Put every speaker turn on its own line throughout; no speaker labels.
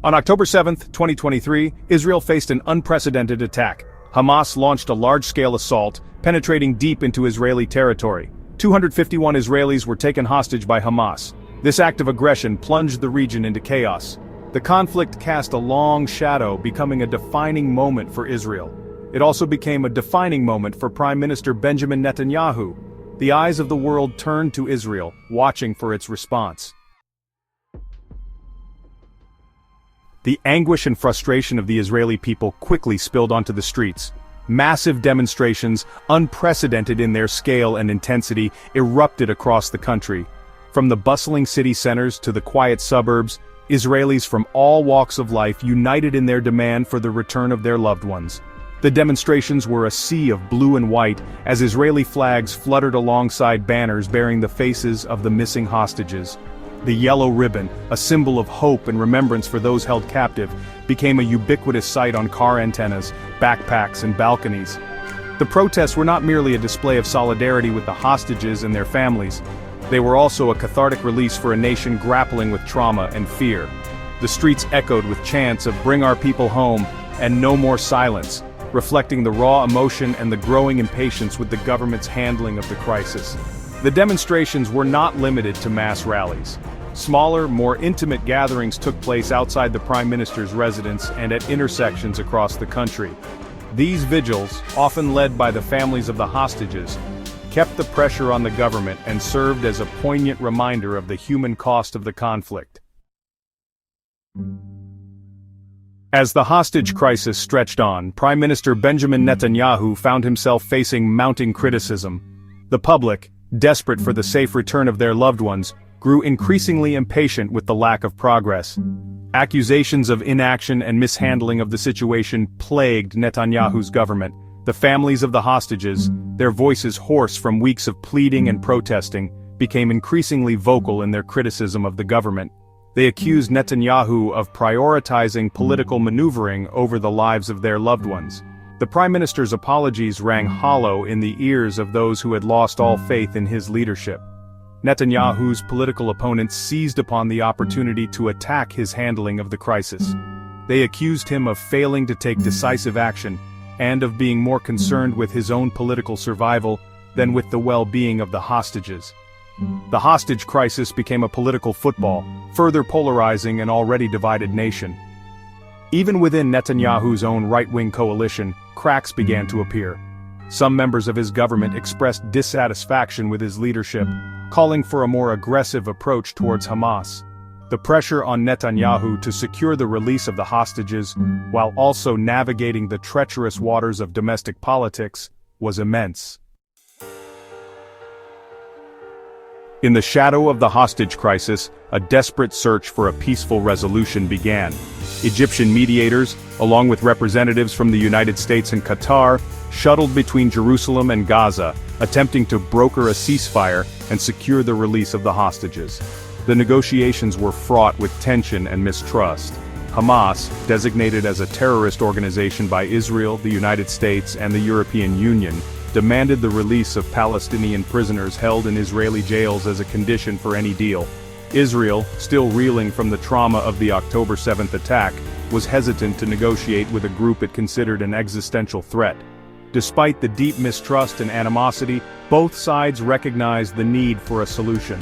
On October 7, 2023, Israel faced an unprecedented attack. Hamas launched a large-scale assault, penetrating deep into Israeli territory. 251 Israelis were taken hostage by Hamas. This act of aggression plunged the region into chaos. The conflict cast a long shadow, becoming a defining moment for Israel. It also became a defining moment for Prime Minister Benjamin Netanyahu. The eyes of the world turned to Israel, watching for its response. The anguish and frustration of the Israeli people quickly spilled onto the streets. Massive demonstrations, unprecedented in their scale and intensity, erupted across the country. From the bustling city centers to the quiet suburbs, Israelis from all walks of life united in their demand for the return of their loved ones. The demonstrations were a sea of blue and white as Israeli flags fluttered alongside banners bearing the faces of the missing hostages. The yellow ribbon, a symbol of hope and remembrance for those held captive, became a ubiquitous sight on car antennas, backpacks, and balconies. The protests were not merely a display of solidarity with the hostages and their families. They were also a cathartic release for a nation grappling with trauma and fear. The streets echoed with chants of "Bring our people home" and "No more silence," reflecting the raw emotion and the growing impatience with the government's handling of the crisis. The demonstrations were not limited to mass rallies. Smaller, more intimate gatherings took place outside the Prime Minister's residence and at intersections across the country. These vigils, often led by the families of the hostages, kept the pressure on the government and served as a poignant reminder of the human cost of the conflict. As the hostage crisis stretched on, Prime Minister Benjamin Netanyahu found himself facing mounting criticism. The public, desperate for the safe return of their loved ones, grew increasingly impatient with the lack of progress. Accusations of inaction and mishandling of the situation plagued Netanyahu's government. The families of the hostages, their voices hoarse from weeks of pleading and protesting, became increasingly vocal in their criticism of the government. They accused Netanyahu of prioritizing political maneuvering over the lives of their loved ones. The Prime Minister's apologies rang hollow in the ears of those who had lost all faith in his leadership. Netanyahu's political opponents seized upon the opportunity to attack his handling of the crisis. They accused him of failing to take decisive action, and of being more concerned with his own political survival than with the well-being of the hostages. The hostage crisis became a political football, further polarizing an already divided nation. Even within Netanyahu's own right-wing coalition, cracks began to appear. Some members of his government expressed dissatisfaction with his leadership, calling for a more aggressive approach towards Hamas. The pressure on Netanyahu to secure the release of the hostages, while also navigating the treacherous waters of domestic politics, was immense. In the shadow of the hostage crisis, a desperate search for a peaceful resolution began. Egyptian mediators, along with representatives from the United States and Qatar, shuttled between Jerusalem and Gaza, attempting to broker a ceasefire and secure the release of the hostages. The negotiations were fraught with tension and mistrust. Hamas, designated as a terrorist organization by Israel, the United States, and the European Union, demanded the release of Palestinian prisoners held in Israeli jails as a condition for any deal. Israel, still reeling from the trauma of the October 7th attack, was hesitant to negotiate with a group it considered an existential threat. Despite the deep mistrust and animosity, both sides recognized the need for a solution.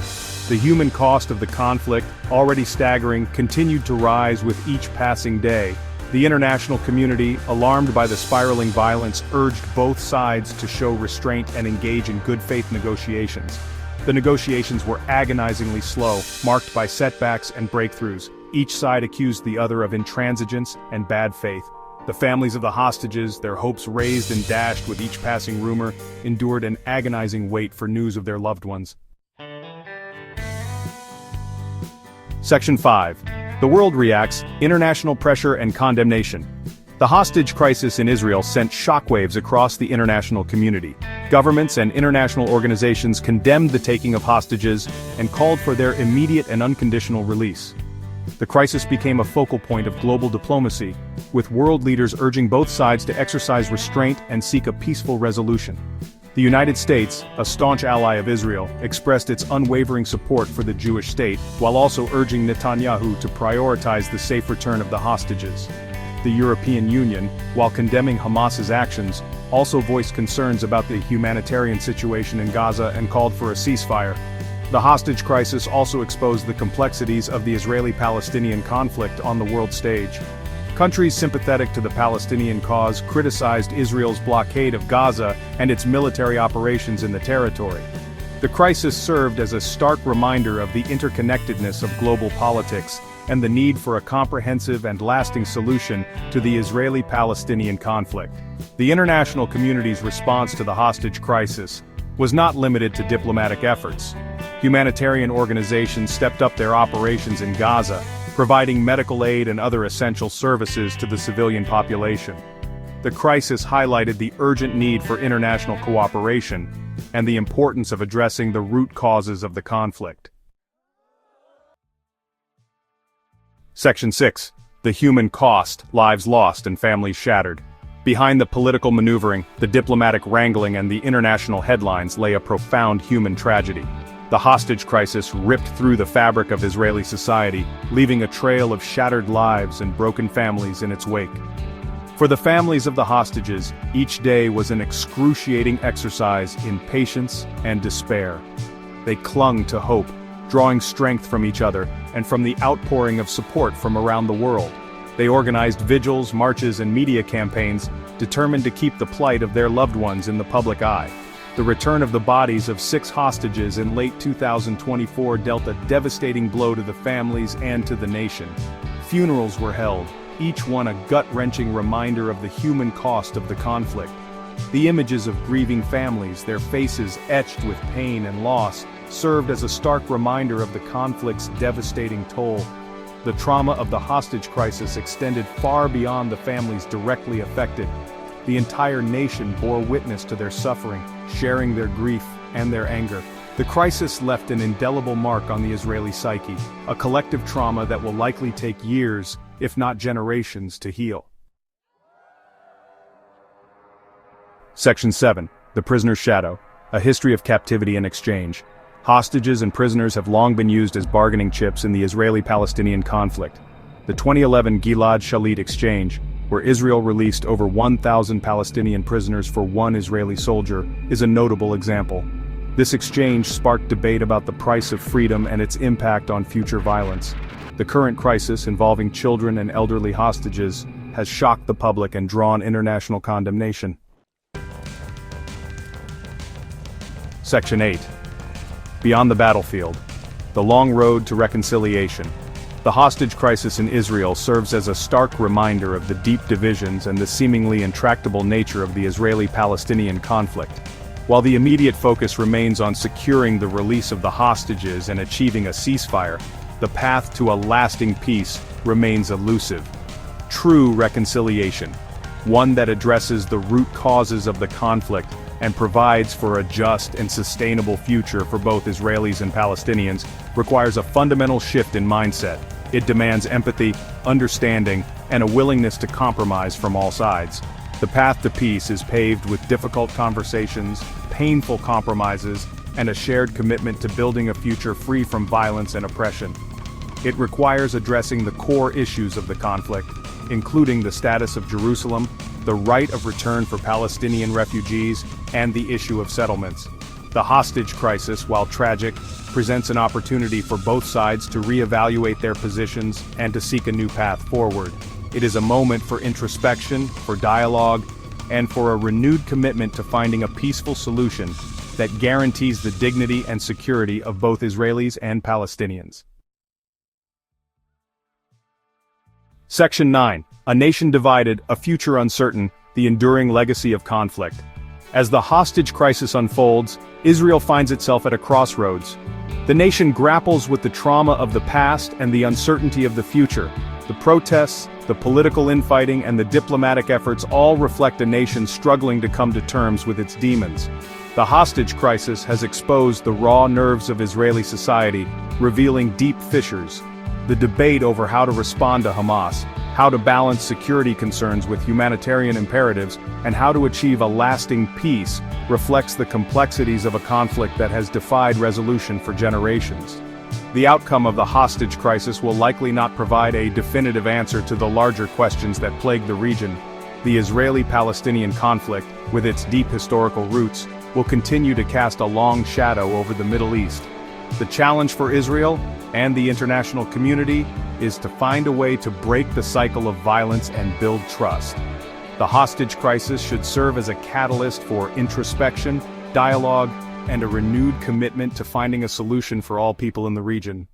The human cost of the conflict, already staggering, continued to rise with each passing day. The international community, alarmed by the spiraling violence, urged both sides to show restraint and engage in good faith negotiations. The negotiations were agonizingly slow, marked by setbacks and breakthroughs. Each side accused the other of intransigence and bad faith. The families of the hostages, their hopes raised and dashed with each passing rumor, endured an agonizing wait for news of their loved ones. Section 5. The world reacts, international pressure and condemnation. The hostage crisis in Israel sent shockwaves across the international community. Governments and international organizations condemned the taking of hostages and called for their immediate and unconditional release. The crisis became a focal point of global diplomacy, with world leaders urging both sides to exercise restraint and seek a peaceful resolution. The United States, a staunch ally of Israel, expressed its unwavering support for the Jewish state, while also urging Netanyahu to prioritize the safe return of the hostages. The European Union, while condemning Hamas's actions, also voiced concerns about the humanitarian situation in Gaza and called for a ceasefire. The hostage crisis also exposed the complexities of the Israeli-Palestinian conflict on the world stage. Countries sympathetic to the Palestinian cause criticized Israel's blockade of Gaza and its military operations in the territory. The crisis served as a stark reminder of the interconnectedness of global politics and the need for a comprehensive and lasting solution to the Israeli-Palestinian conflict. The international community's response to the hostage crisis was not limited to diplomatic efforts. Humanitarian organizations stepped up their operations in Gaza, providing medical aid and other essential services to the civilian population. The crisis highlighted the urgent need for international cooperation and the importance of addressing the root causes of the conflict. Section 6. The human cost, lives lost and families shattered. Behind the political maneuvering, the diplomatic wrangling and the international headlines lay a profound human tragedy. The hostage crisis ripped through the fabric of Israeli society, leaving a trail of shattered lives and broken families in its wake. For the families of the hostages, each day was an excruciating exercise in patience and despair. They clung to hope, drawing strength from each other and from the outpouring of support from around the world. They organized vigils, marches, and media campaigns, determined to keep the plight of their loved ones in the public eye. The return of the bodies of 6 hostages in late 2024 dealt a devastating blow to the families and to the nation. Funerals were held, each one a gut-wrenching reminder of the human cost of the conflict. The images of grieving families, their faces etched with pain and loss, served as a stark reminder of the conflict's devastating toll. The trauma of the hostage crisis extended far beyond the families directly affected. The entire nation bore witness to their suffering, sharing their grief and their anger. The crisis left an indelible mark on the Israeli psyche, a collective trauma that will likely take years, if not generations, to heal. Section 7. The Prisoner's Shadow. A history of captivity and exchange. Hostages and prisoners have long been used as bargaining chips in the Israeli-Palestinian conflict. The 2011 Gilad Shalit exchange, where Israel released over 1,000 Palestinian prisoners for one Israeli soldier, is a notable example. This exchange sparked debate about the price of freedom and its impact on future violence. The current crisis involving children and elderly hostages has shocked the public and drawn international condemnation. Section 8. Beyond the battlefield. The long road to reconciliation. The hostage crisis in Israel serves as a stark reminder of the deep divisions and the seemingly intractable nature of the Israeli-Palestinian conflict. While the immediate focus remains on securing the release of the hostages and achieving a ceasefire, the path to a lasting peace remains elusive. True reconciliation, one that addresses the root causes of the conflict and provides for a just and sustainable future for both Israelis and Palestinians, requires a fundamental shift in mindset. It demands empathy, understanding, and a willingness to compromise from all sides. The path to peace is paved with difficult conversations, painful compromises, and a shared commitment to building a future free from violence and oppression. It requires addressing the core issues of the conflict, including the status of Jerusalem, the right of return for Palestinian refugees, and the issue of settlements. The hostage crisis, while tragic, presents an opportunity for both sides to reevaluate their positions and to seek a new path forward. It is a moment for introspection, for dialogue, and for a renewed commitment to finding a peaceful solution that guarantees the dignity and security of both Israelis and Palestinians. Section 9. A nation divided, a future uncertain, the enduring legacy of conflict. As the hostage crisis unfolds, Israel finds itself at a crossroads. The nation grapples with the trauma of the past and the uncertainty of the future. The protests, the political infighting, and the diplomatic efforts all reflect a nation struggling to come to terms with its demons. The hostage crisis has exposed the raw nerves of Israeli society, revealing deep fissures. The debate over how to respond to Hamas, how to balance security concerns with humanitarian imperatives, and how to achieve a lasting peace reflects the complexities of a conflict that has defied resolution for generations. The outcome of the hostage crisis will likely not provide a definitive answer to the larger questions that plague the region. The Israeli-Palestinian conflict, with its deep historical roots, will continue to cast a long shadow over the Middle East. The challenge for Israel, and the international community, is to find a way to break the cycle of violence and build trust. The hostage crisis should serve as a catalyst for introspection, dialogue, and a renewed commitment to finding a solution for all people in the region.